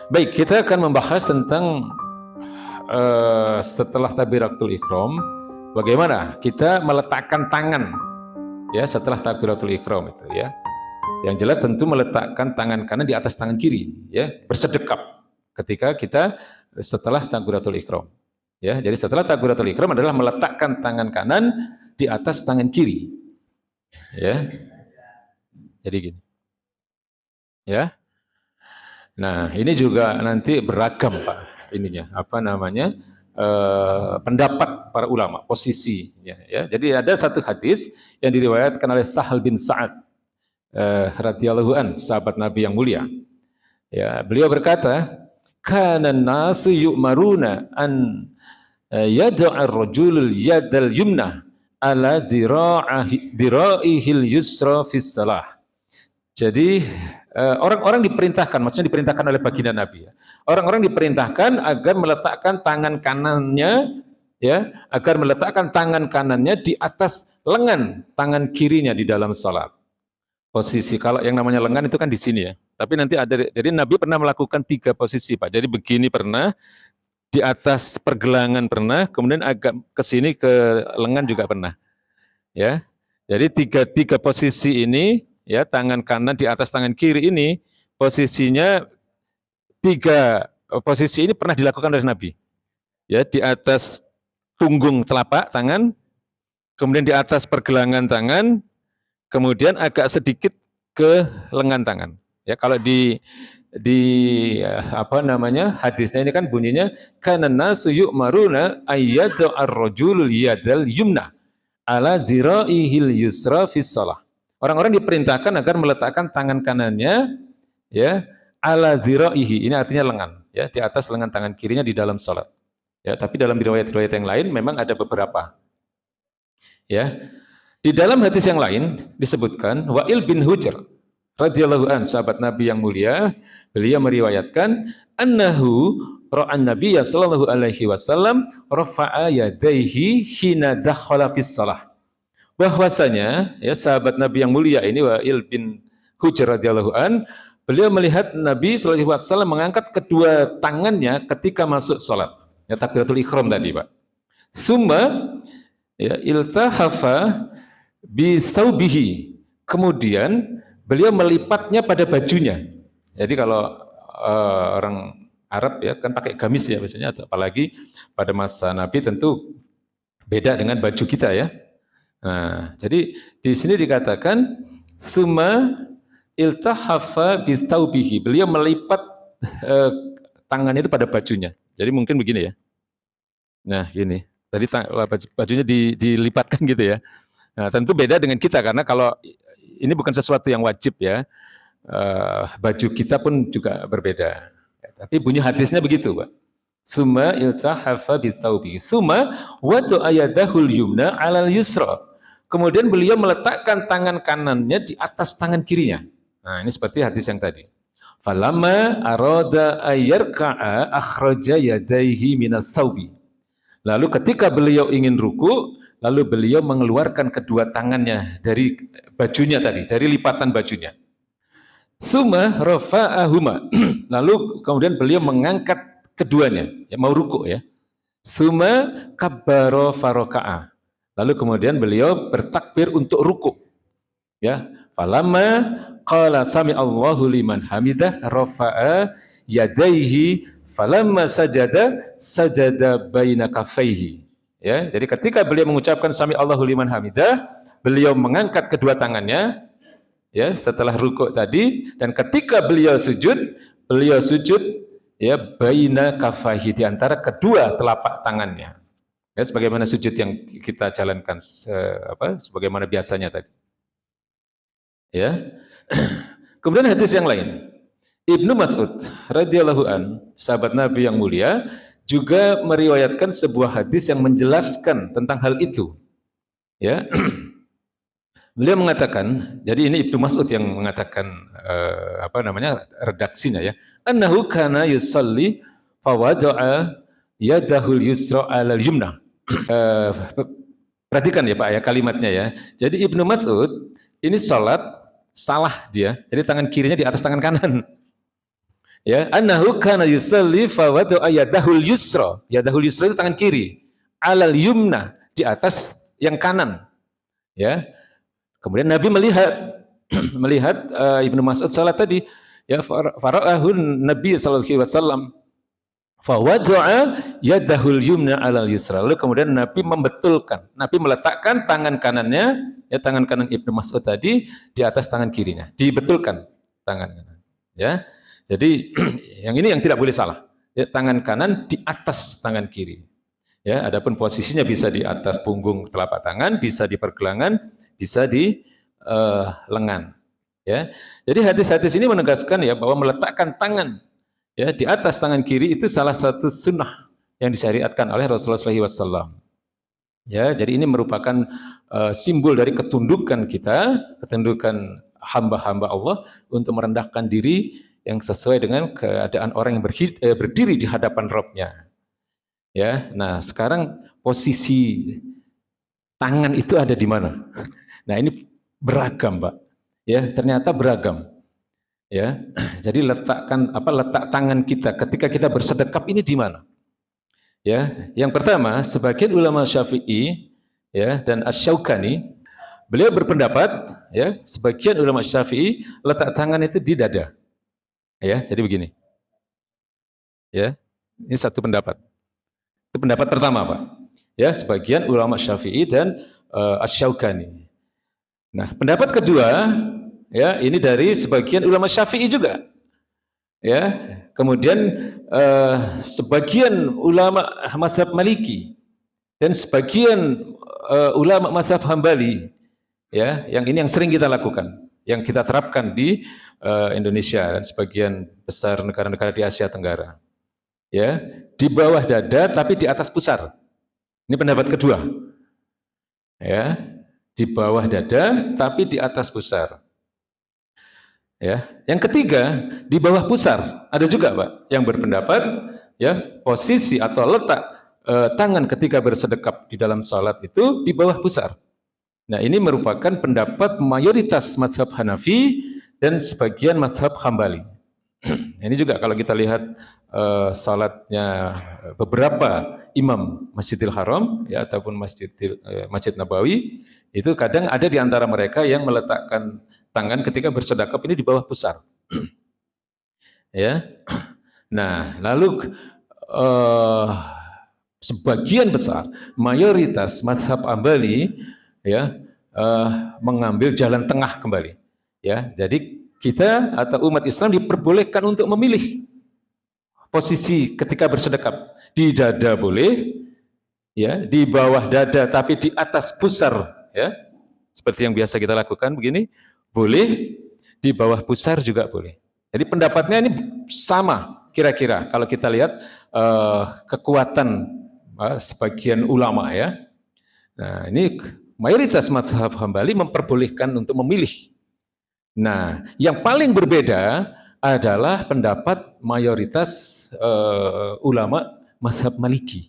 Baik, kita akan membahas tentang setelah takbiratul ihram, bagaimana kita meletakkan tangan ya setelah takbiratul ihram itu ya. Yang jelas tentu meletakkan tangan kanan di atas tangan kiri ya, bersedekap ketika kita setelah takbiratul ihram. Ya, jadi setelah takbiratul ihram adalah meletakkan tangan kanan di atas tangan kiri. Ya. Jadi gini. Ya. Nah, ini juga nanti beragam Pak ininya, apa namanya? Pendapat para ulama, posisi ya. Jadi ada satu hadis yang diriwayatkan oleh Sahal bin Sa'ad radhiyallahu an, sahabat Nabi yang mulia. Ya, beliau berkata, "Kana nasu yu'maruna an yada'a ar-rajulul yadal yumna ala dhira'ihil yusra fis salah." Jadi orang-orang diperintahkan, maksudnya diperintahkan oleh baginda Nabi ya. Orang-orang diperintahkan agar meletakkan tangan kanannya ya, agar meletakkan tangan kanannya di atas lengan tangan kirinya di dalam salat. Posisi kalau yang namanya lengan itu kan di sini ya. Tapi nanti ada, jadi Nabi pernah melakukan 3 posisi Pak. Jadi begini pernah, di atas pergelangan pernah, kemudian agak ke sini ke lengan juga pernah. Ya. Jadi tiga posisi ini ya, tangan kanan di atas tangan kiri ini posisinya 3 posisi ini pernah dilakukan oleh Nabi. Ya, di atas punggung telapak tangan, kemudian di atas pergelangan tangan, kemudian agak sedikit ke lengan tangan. Ya, kalau di apa namanya? Hadisnya ini kan bunyinya kana nasu yu'maruna ayyadu ar-rajulul yadal yumna ala zira'ihil yusra fis shalah. Orang-orang diperintahkan agar meletakkan tangan kanannya ya ala zira'ihi, ini artinya lengan ya, di atas lengan tangan kirinya di dalam salat. Ya, tapi dalam riwayat-riwayat yang lain memang ada beberapa. Ya. Di dalam hadis yang lain disebutkan Wa'il bin Hujr radhiyallahu an, sahabat Nabi yang mulia, beliau meriwayatkan annahu ra'an nabiyya sallallahu alaihi wasallam rafa'a yadayhi hina dakhala fis shalah. Bahwasanya ya sahabat Nabi yang mulia ini Wa'il bin Hujr radhiyallahu an, beliau melihat Nabi sallallahu alaihi wasallam mengangkat kedua tangannya ketika masuk salat. Ya, takbiratul ihram tadi, Pak. Summa ya iltahafa bisaubihi, kemudian beliau melipatnya pada bajunya. Jadi kalau orang Arab ya kan pakai gamis ya biasanya, apalagi pada masa Nabi tentu beda dengan baju kita ya. Nah, jadi di sini dikatakan summa iltahafa bisaubihi, beliau melipat tangannya itu pada bajunya. Jadi mungkin begini ya. Nah, ini tadi bajunya dilipatkan gitu ya. Nah, tentu beda dengan kita karena kalau ini bukan sesuatu yang wajib ya, baju kita pun juga berbeda. Tapi bunyi hadisnya begitu, Pak. Summa iltahafa bisaubi, summa wada'a yadahul yumna 'alal yusra. Kemudian beliau meletakkan tangan kanannya di atas tangan kirinya. Nah, ini seperti hadis yang tadi. Falamma arada ayyarka'a akhraja yadayhi minas saubi. Lalu ketika beliau ingin ruku, lalu beliau mengeluarkan kedua tangannya dari bajunya tadi, dari lipatan bajunya. Summa rafa'ahuma. Lalu kemudian beliau mengangkat keduanya, ya, mau ruku ya. Summa kabbaro faroka'a. Lalu kemudian beliau bertakbir untuk ruku. Ya, falamma qala sami Allahu liman hamidah rafa'a yadaihi falamma sajada baina kaffaihi. Ya, jadi ketika beliau mengucapkan sami Allahu liman hamidah, beliau mengangkat kedua tangannya ya setelah rukuk tadi, dan ketika beliau sujud ya baina kaffaihi, di antara kedua telapak tangannya. Ya, sebagaimana sujud yang kita jalankan sebagaimana biasanya tadi. Ya. Kemudian hadis yang lain. Ibnu Mas'ud radhiyallahu an, sahabat Nabi yang mulia, juga meriwayatkan sebuah hadis yang menjelaskan tentang hal itu. Ya. Beliau mengatakan, jadi ini Ibnu Mas'ud yang mengatakan redaksinya ya. Annahu kana yusalli fawada'a yadahul yusra 'alal yumna. Perhatikan ya Pak ya kalimatnya ya. Jadi Ibnu Mas'ud ini salat salah dia, jadi tangan kirinya di atas tangan kanan. Ya, annahu kana yusalli fa wada'a yadahul yusra. Yadahul yusra itu tangan kiri. Alal yumna, di atas yang kanan. Ya. Kemudian Nabi melihat melihat Ibnu Mas'ud salat tadi, ya fara'ahu Nabi sallallahu alaihi wasallam fa wada'a yadahul yumna alal yusra. Lalu kemudian Nabi membetulkan, Nabi meletakkan tangan kanannya, ya tangan kanan Ibnu Mas'ud tadi di atas tangan kirinya. Dibetulkan tangan kanan. Ya. Jadi yang ini yang tidak boleh salah. Ya, tangan kanan di atas tangan kiri. Ya, adapun posisinya bisa di atas punggung telapak tangan, bisa di pergelangan, bisa di lengan. Ya, jadi hadis-hadis ini menegaskan ya bahwa meletakkan tangan ya di atas tangan kiri itu salah satu sunnah yang disyariatkan oleh Rasulullah SAW. Ya, jadi ini merupakan simbol dari ketundukan kita, ketundukan hamba-hamba Allah untuk merendahkan diri yang sesuai dengan keadaan orang yang berdiri di hadapan Rabb-nya. Ya, nah sekarang posisi tangan itu ada di mana? Nah ini beragam, Pak. Ya, ternyata beragam. Ya, jadi letak tangan kita ketika kita bersedekap ini di mana? Ya, yang pertama, sebagian ulama Syafi'i ya dan Asy-Syaukani beliau berpendapat ya, sebagian ulama Syafi'i letak tangan itu di dada. Ya, jadi begini. Ya, ini satu pendapat. Itu pendapat pertama, Pak. Ya, sebagian ulama Syafi'i dan Asy-Syaukani. Nah, pendapat kedua, ya, ini dari sebagian ulama Syafi'i juga. Ya, kemudian sebagian ulama mazhab Maliki dan sebagian ulama mazhab Hambali, ya, yang ini yang sering kita lakukan, yang kita terapkan di Indonesia dan sebagian besar negara-negara di Asia Tenggara. Ya, di bawah dada tapi di atas pusar. Ini pendapat kedua. Ya, di bawah dada tapi di atas pusar. Ya, yang ketiga di bawah pusar. Ada juga, Pak, yang berpendapat ya posisi atau letak tangan ketika bersedekap di dalam salat itu di bawah pusar. Nah, ini merupakan pendapat mayoritas mazhab Hanafi dan sebagian mazhab Hambali. Ini juga kalau kita lihat salatnya beberapa imam Masjidil Haram ya ataupun Masjid Nabawi, itu kadang ada di antara mereka yang meletakkan tangan ketika bersedekap ini di bawah pusar. Ya. Nah, lalu sebagian besar mayoritas mazhab Hambali ya mengambil jalan tengah kembali. Ya, jadi kita atau umat Islam diperbolehkan untuk memilih posisi ketika bersedekap. Di dada boleh, ya, di bawah dada tapi di atas pusar, ya, seperti yang biasa kita lakukan begini, boleh, di bawah pusar juga boleh. Jadi pendapatnya ini sama kira-kira kalau kita lihat kekuatan sebagian ulama, ya. Nah, ini mayoritas mazhab Hambali memperbolehkan untuk memilih. Nah, yang paling berbeda adalah pendapat mayoritas ulama mazhab Maliki.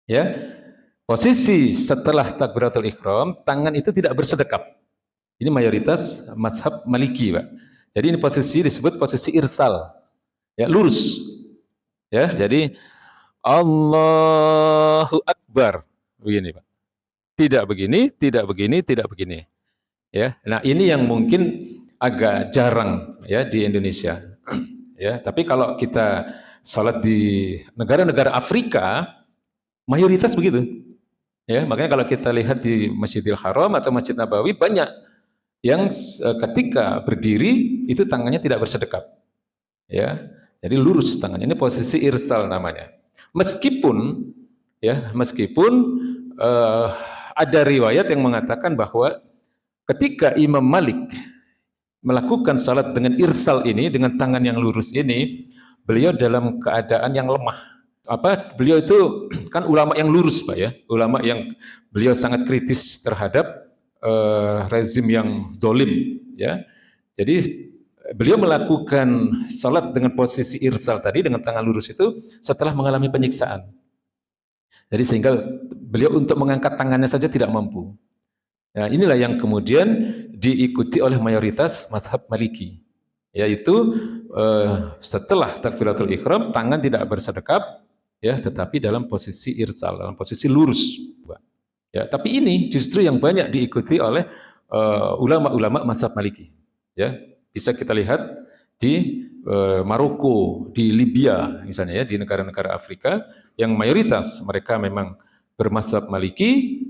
Ya, posisi setelah takbiratul ihram, tangan itu tidak bersedekap. Ini mayoritas mazhab Maliki, Pak. Jadi ini posisi disebut posisi irsal, ya, lurus. Ya, jadi Allahu Akbar, begini, Pak. Tidak begini, tidak begini, tidak begini. Ya, nah ini yang mungkin agak jarang ya di Indonesia. Ya, tapi kalau kita sholat di negara-negara Afrika, mayoritas begitu. Ya, makanya kalau kita lihat di Masjidil Haram atau Masjid Nabawi banyak yang ketika berdiri itu tangannya tidak bersedekap. Ya, jadi lurus tangannya. Ini posisi irsal namanya. Meskipun ada riwayat yang mengatakan bahwa ketika Imam Malik melakukan salat dengan irsal ini, dengan tangan yang lurus ini, beliau dalam keadaan yang lemah. Beliau itu kan ulama yang lurus, Pak, ya, ulama yang beliau sangat kritis terhadap rezim yang dolim, ya. Jadi beliau melakukan salat dengan posisi irsal tadi dengan tangan lurus itu setelah mengalami penyiksaan. Jadi sehingga beliau untuk mengangkat tangannya saja tidak mampu. Nah, inilah yang kemudian diikuti oleh mayoritas mazhab Maliki. yaitu setelah takbiratul ihram tangan tidak bersedekap, ya, tetapi dalam posisi irsal, dalam posisi lurus. Ya, tapi ini justru yang banyak diikuti oleh ulama-ulama mazhab Maliki. Ya, bisa kita lihat di Maroko, di Libya misalnya, ya, di negara-negara Afrika yang mayoritas mereka memang bermazhab Maliki,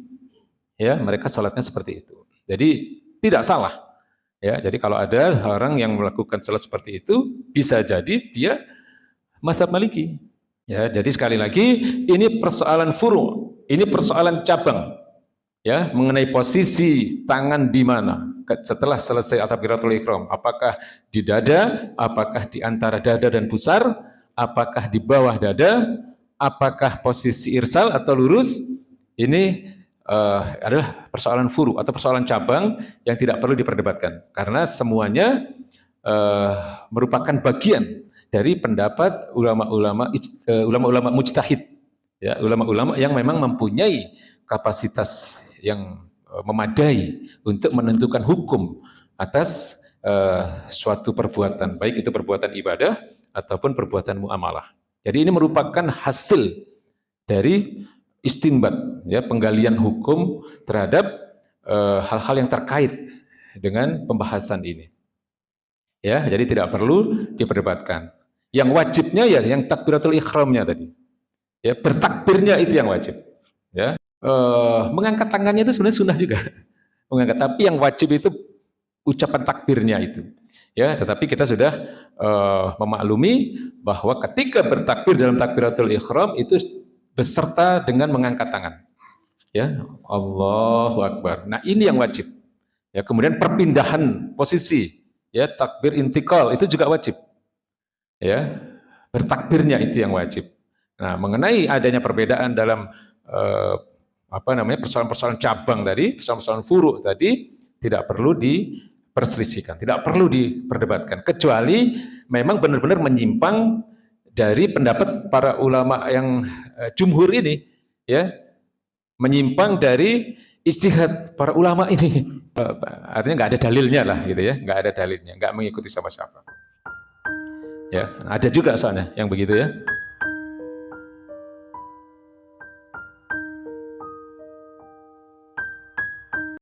ya, mereka salatnya seperti itu. Jadi tidak salah. Ya, jadi kalau ada orang yang melakukan salat seperti itu, bisa jadi dia mazhab Maliki. Ya, jadi sekali lagi ini persoalan furu', ini persoalan cabang. Ya, mengenai posisi tangan di mana setelah selesai takbiratul ihram, apakah di dada, apakah di antara dada dan pusar, apakah di bawah dada, apakah posisi irsal atau lurus, ini adalah persoalan furu atau persoalan cabang yang tidak perlu diperdebatkan karena semuanya merupakan bagian dari pendapat ulama-ulama mujtahid, ya, ulama-ulama yang memang mempunyai kapasitas yang memadai untuk menentukan hukum atas suatu perbuatan, baik itu perbuatan ibadah ataupun perbuatan muamalah. Jadi ini merupakan hasil dari istinbat, ya, penggalian hukum terhadap hal-hal yang terkait dengan pembahasan ini. Ya, jadi tidak perlu diperdebatkan. Yang wajibnya ya yang takbiratul ihramnya tadi. Ya, bertakbirnya itu yang wajib. Ya, mengangkat tangannya itu sebenarnya sunnah juga. Mengangkat, tapi yang wajib itu ucapan takbirnya itu. Ya, tetapi kita sudah memaklumi bahwa ketika bertakbir dalam takbiratul ihram itu beserta dengan mengangkat tangan. Ya, Allahu Akbar. Nah, ini yang wajib. Ya, kemudian perpindahan posisi, ya, takbir intikal itu juga wajib. Ya, bertakbirnya itu yang wajib. Nah, mengenai adanya perbedaan dalam persoalan-persoalan cabang tadi, persoalan-persoalan furu' tadi tidak perlu diperselisihkan, tidak perlu diperdebatkan, kecuali memang benar-benar menyimpang dari pendapat para ulama yang jumhur ini, ya, menyimpang dari ijtihad para ulama ini. Artinya nggak ada dalilnya lah, gitu ya, nggak ada dalilnya, nggak mengikuti sama siapa. Ya, ada juga soalnya yang begitu, ya.